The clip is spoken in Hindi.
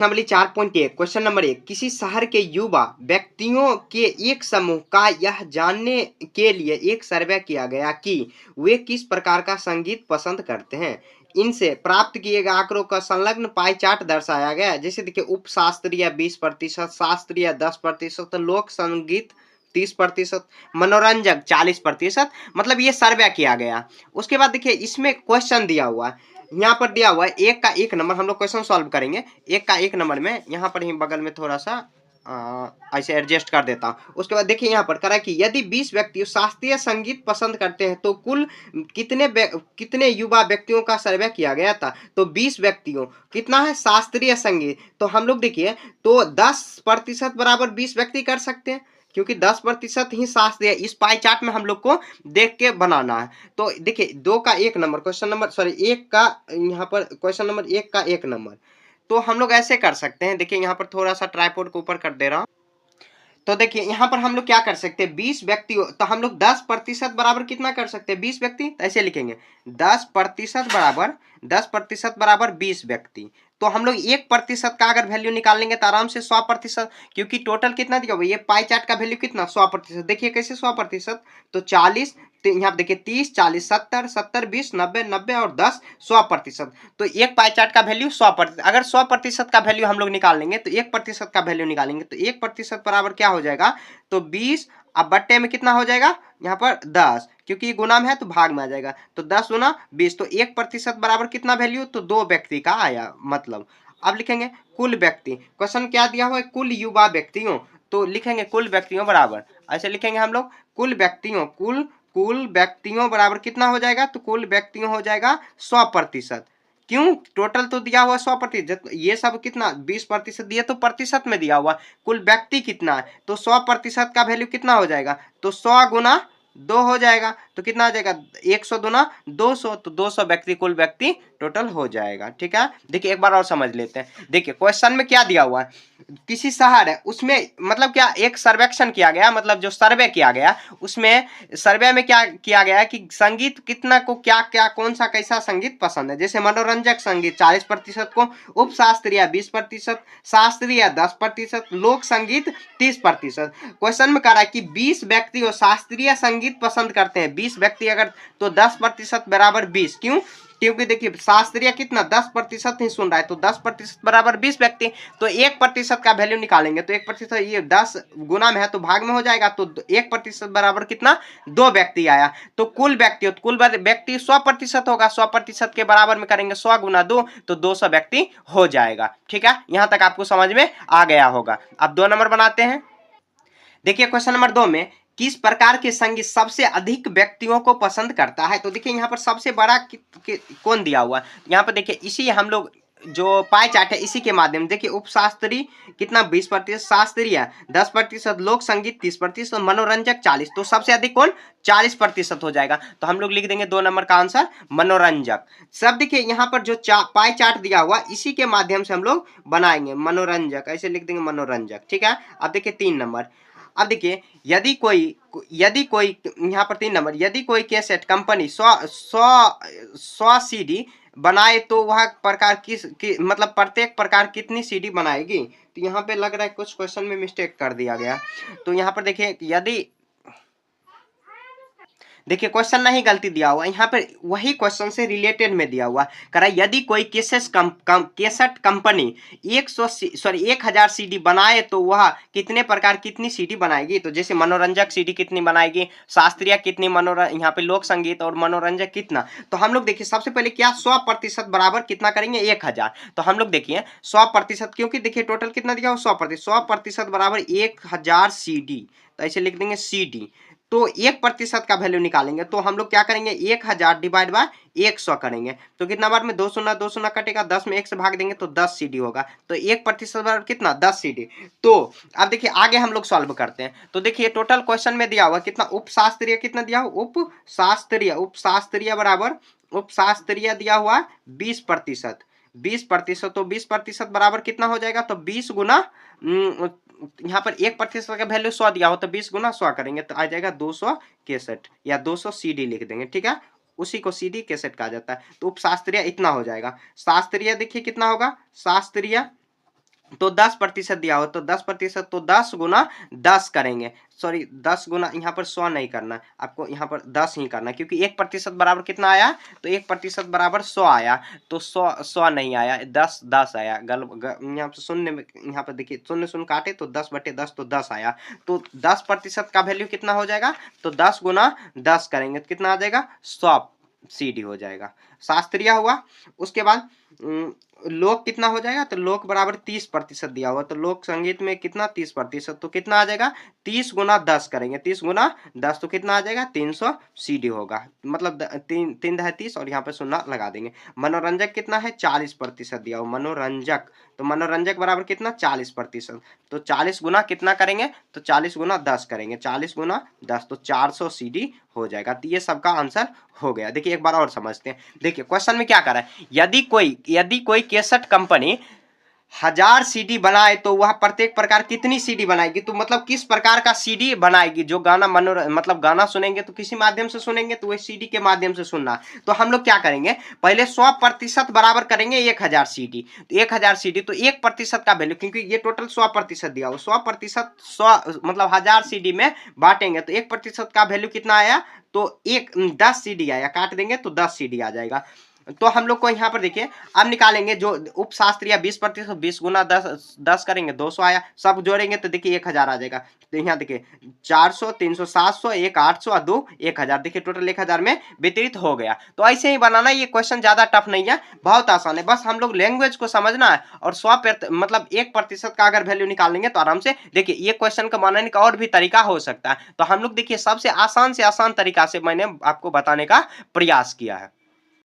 प्रश्नावली 4.1 क्वेश्चन नंबर 1, किसी शहर के युवा व्यक्तियों के एक समूह का यह जानने के लिए एक सर्वे किया गया कि वे किस प्रकार का संगीत पसंद करते हैं। इनसे प्राप्त किए गए आंकड़ों का संलग्न पाई चार्ट दर्शाया गया है। जैसे देखिए, उप शास्त्रीय 20%, शास्त्रीय 10%, लोक संगीत 30%, मनोरंजक 40%, मतलब ये सर्वे किया गया। उसके बाद देखिए, इसमें क्वेश्चन दिया हुआ है, यहाँ पर दिया हुआ है 1 का 1 नंबर। हम लोग क्वेश्चन सॉल्व करेंगे 1 का 1 नंबर में। यहाँ पर ही बगल में थोड़ा सा ऐसे एडजस्ट कर देता हूँ। उसके बाद देखिए, यहाँ पर करा कि यदि 20 व्यक्ति शास्त्रीय संगीत पसंद करते हैं तो कुल कितने युवा व्यक्तियों का सर्वे किया गया था। तो 20 व्यक्तियों कितना है शास्त्रीय संगीत, तो हम लोग देखिए, तो 10% बराबर 20 व्यक्ति कर सकते हैं, क्योंकि 10% ही शास्त्रीय। इस पाई चार्ट में हम लोग को देख के बनाना है। तो देखिए, 2 का 1 नंबर, क्वेश्चन नंबर सॉरी 1 का, यहाँ पर क्वेश्चन नंबर 1 का 1 नंबर। तो हम लोग ऐसे कर सकते हैं, देखिए यहाँ पर थोड़ा सा ट्राइपॉड को ऊपर कर दे रहा हूँ। तो देखिए, यहाँ पर हम लोग क्या कर सकते हैं, 20 व्यक्ति, तो हम लोग 10% बराबर कितना कर सकते हैं, 20 व्यक्ति। तो ऐसे लिखेंगे 10% बराबर 20 व्यक्ति। तो हम लोग 1% का अगर वैल्यू निकाल लेंगे तो आराम से 100%, क्योंकि टोटल कितना दिया हुआ, ये पाई चार्ट का वैल्यू कितना 100%। देखिए कैसे 100%, तो 40, यहाँ देखिए 30, 40, 70, 70, 20, 90, 90 और 10, 100%। तो एक पाई चार्ट का वैल्यू 100%। अगर 100% का वैल्यू हम लोग निकाल लेंगे तो 1% का वैल्यू निकालेंगे, तो 1% बराबर क्या हो जाएगा, तो 20, अब बट्टे में कितना हो जाएगा, यहाँ पर 10, क्योंकि गुना में है तो भाग में आ जाएगा, तो 10 गुना 20, तो 1% बराबर कितना वैल्यू, तो 2 व्यक्ति का आया मतलब। अब लिखेंगे कुल व्यक्ति, क्वेश्चन क्या दिया हुआ है, कुल युवा व्यक्तियों, तो लिखेंगे कुल व्यक्तियों बराबर, ऐसे लिखेंगे हम लोग, कुल व्यक्तियों, कुल व्यक्तियों बराबर कितना हो जाएगा, तो कुल व्यक्तियों हो जाएगा 100%। क्यों, टोटल तो दिया हुआ 100%, ये सब कितना 20% दिया तो प्रतिशत में दिया हुआ, कुल व्यक्ति कितना है, तो 100% का वैल्यू कितना हो जाएगा, तो 100 गुना 2 हो जाएगा, तो कितना आ जाएगा 100 दुना 200, तो 200 व्यक्ति कुल व्यक्ति टोटल हो जाएगा। ठीक है, देखिए एक बार और समझ लेते हैं। देखिए क्वेश्चन में क्या दिया हुआ है, किसी शहर है उसमें, मतलब क्या, एक सर्वेक्षण किया गया, मतलब जो सर्वे किया गया, उसमें सर्वे में क्या किया गया है कि संगीत कितना को क्या क्या कौन सा कैसा संगीत पसंद है। जैसे मनोरंजक संगीत 40% को, उप शास्त्रीय 20%, शास्त्रीय 10%, लोक संगीत 30%। क्वेश्चन में कह रहा है कि 20 व्यक्ति शास्त्रीय संगीत पसंद करते हैं, 20 व्यक्ति अगर, तो 10% बराबर 20, क्यों, क्योंकि देखिए शास्त्रीय कितना 10% ही सुन रहा है, तो 10% बराबर 20 व्यक्ति। तो 1% का वैल्यू निकालेंगे, तो 1%, ये 10 गुना में है तो भाग में हो जाएगा, तो 1% बराबर कितना 2 व्यक्ति आया। तो कुल व्यक्ति, कुल व्यक्ति 100% होगा, 100% के बराबर में करेंगे 100 गुना 2, तो 200 व्यक्ति हो जाएगा। ठीक है, यहां तक आपको समझ में आ गया होगा। अब 2 नंबर बनाते हैं। देखिए क्वेश्चन नंबर 2 में, किस प्रकार के संगीत सबसे अधिक व्यक्तियों को पसंद करता है। तो देखिए यहाँ पर सबसे बड़ा कौन दिया हुआ है, यहाँ पर देखिए इसी हम लोग जो पाई चार्ट है इसी के माध्यम, देखिए उपशास्त्री कितना 20%, शास्त्रीय 10%, लोक संगीत 30%, मनोरंजक 40, तो सबसे अधिक कौन 40% हो जाएगा। तो हम लोग लिख देंगे 2 नंबर का आंसर मनोरंजक। सब देखिए यहाँ पर जो पाई चार्ट दिया हुआ इसी के माध्यम से हम लोग बनाएंगे मनोरंजक, ऐसे लिख देंगे मनोरंजक। ठीक है, अब देखिए 3 नंबर। अब देखिए, यदि कोई यहाँ पर 3 नंबर, यदि कोई कैसेट कंपनी 100 सीडी बनाए तो वह प्रकार मतलब प्रत्येक प्रकार कितनी सीडी बनाएगी। तो यहाँ पे लग रहा है कुछ क्वेश्चन में मिस्टेक कर दिया गया। तो यहाँ पर देखिए, यदि देखिए क्वेश्चन नहीं गलती दिया हुआ, यहाँ पे वही क्वेश्चन से रिलेटेड में दिया हुआ करा, यदि कोई केसेट कंपनी 1000 सीडी बनाए तो वह कितने प्रकार कितनी सीडी बनाएगी। तो जैसे मनोरंजक सीडी कितनी बनाएगी, शास्त्रीय कितनी, यहाँ पे लोक संगीत और मनोरंजक कितना। तो हम लोग देखिए सबसे पहले क्या 100% बराबर कितना करेंगे 1000। तो हम लोग देखिए 100%, क्योंकि देखिए टोटल कितना दिया हुआ 100% बराबर 1000 सीडी, तो ऐसे लिख देंगे सीडी। तो 1% का वैल्यू निकालेंगे, तो हम लोग क्या करेंगे 1000 डिवाइड बाय 100 करेंगे, तो कितना बार में 2 शून्य कटेगा, 10 में 1 से भाग देंगे तो 10 सीडी होगा। तो 1% बराबर कितना 10 सीडी। तो अब देखिए आगे हम लोग सॉल्व करते हैं। तो देखिए टोटल क्वेश्चन में दिया हुआ कितना, उपशास्त्रीय कितना दिया हुआ, उपशास्त्रीय बराबर, उपशास्त्रीय दिया हुआ 20%, 20%, तो 20% बराबर कितना हो जाएगा, तो 20 गुना, यहाँ पर 1% का वैल्यू 100 दिया हो तो 20 गुना 100 करेंगे तो आ जाएगा 200 कैसेट या 200 सीडी लिख देंगे। ठीक है, उसी को सीडी कैसेट कहा जाता है। तो उपशास्त्रीय इतना हो जाएगा। शास्त्रीय देखिए कितना होगा, शास्त्रीय तो 10% दिया हो तो 10%, तो 10 गुना 10 करेंगे, सॉरी 10 गुना, यहाँ पर 100 नहीं करना, आपको यहाँ पर 10 ही करना, क्योंकि 1% बराबर कितना आया, तो 1% बराबर 100 आया, तो 100 नहीं आया, 10 आया, यहाँ पर शून्य में, यहाँ पर देखिए शून्य शून्य काटे तो 10/10 तो 10 आया, तो 10% का वैल्यू कितना हो जाएगा, तो 10 गुना 10 करेंगे तो कितना आ जाएगा, 100 CD हो जाएगा, शास्त्रीय हुआ। उसके बाद लोक कितना हो जाएगा, तो लोक बराबर 30% दिया हुआ, तो लोक संगीत में कितना 30%, तो कितना आ जाएगा, 30 गुना 10 करेंगे, 30 गुना 10 तो कितना आ जाएगा, 300 CD होगा, मतलब 3×30 और यहाँ पे शून्य लगा देंगे। मनोरंजक कितना है, 40% दिया हुआ, मनोरंजक, तो मनोरंजक बराबर कितना 40%, तो 40 गुना कितना करेंगे, तो 40 गुना 10 करेंगे, 40 गुना 10 तो 400 CD हो जाएगा। तो ये सबका आंसर हो गया। देखिए एक बार और समझते हैं, देखिए क्वेश्चन में क्या कर रहा है, यदि कोई कैसेट कंपनी 1000 CD बनाए तो वह प्रत्येक प्रकार कितनी CD बनाएगी, तो मतलब किस प्रकार का CD बनाएगी, जो गाना मतलब गाना सुनेंगे तो किसी माध्यम से सुनेंगे, तो वही CD के माध्यम से सुनना। तो हम लोग क्या करेंगे, पहले 100% बराबर करेंगे 1000 CD, तो 1000 CD तो 1% का वैल्यू, क्योंकि ये टोटल 100% दिया हो, 100% 100 मतलब 1000 CD में बांटेंगे तो 1% का वैल्यू कितना आया, तो 10 CD आया, काट देंगे तो 10 CD आ जाएगा। तो हम लोग को यहाँ पर देखिए अब निकालेंगे जो उपशास्त्रीय 20%, 20 गुना 10 करेंगे 200 आया, सब जोड़ेंगे तो देखिए 1000 आ जाएगा। तो यहाँ देखिए 400, 300, 700, 1 800 और 2 1000, देखिए टोटल 1000 में वितरित हो गया। तो ऐसे ही बनाना, ये क्वेश्चन ज्यादा टफ नहीं है, बहुत आसान है, बस हम लोग लैंग्वेज को समझना है और 100 मतलब 1% का अगर वैल्यू निकालेंगे तो आराम से, देखिए ये क्वेश्चन का बनाने का और भी तरीका हो सकता है। तो हम लोग देखिए सबसे आसान से आसान तरीका से मैंने आपको बताने का प्रयास किया है।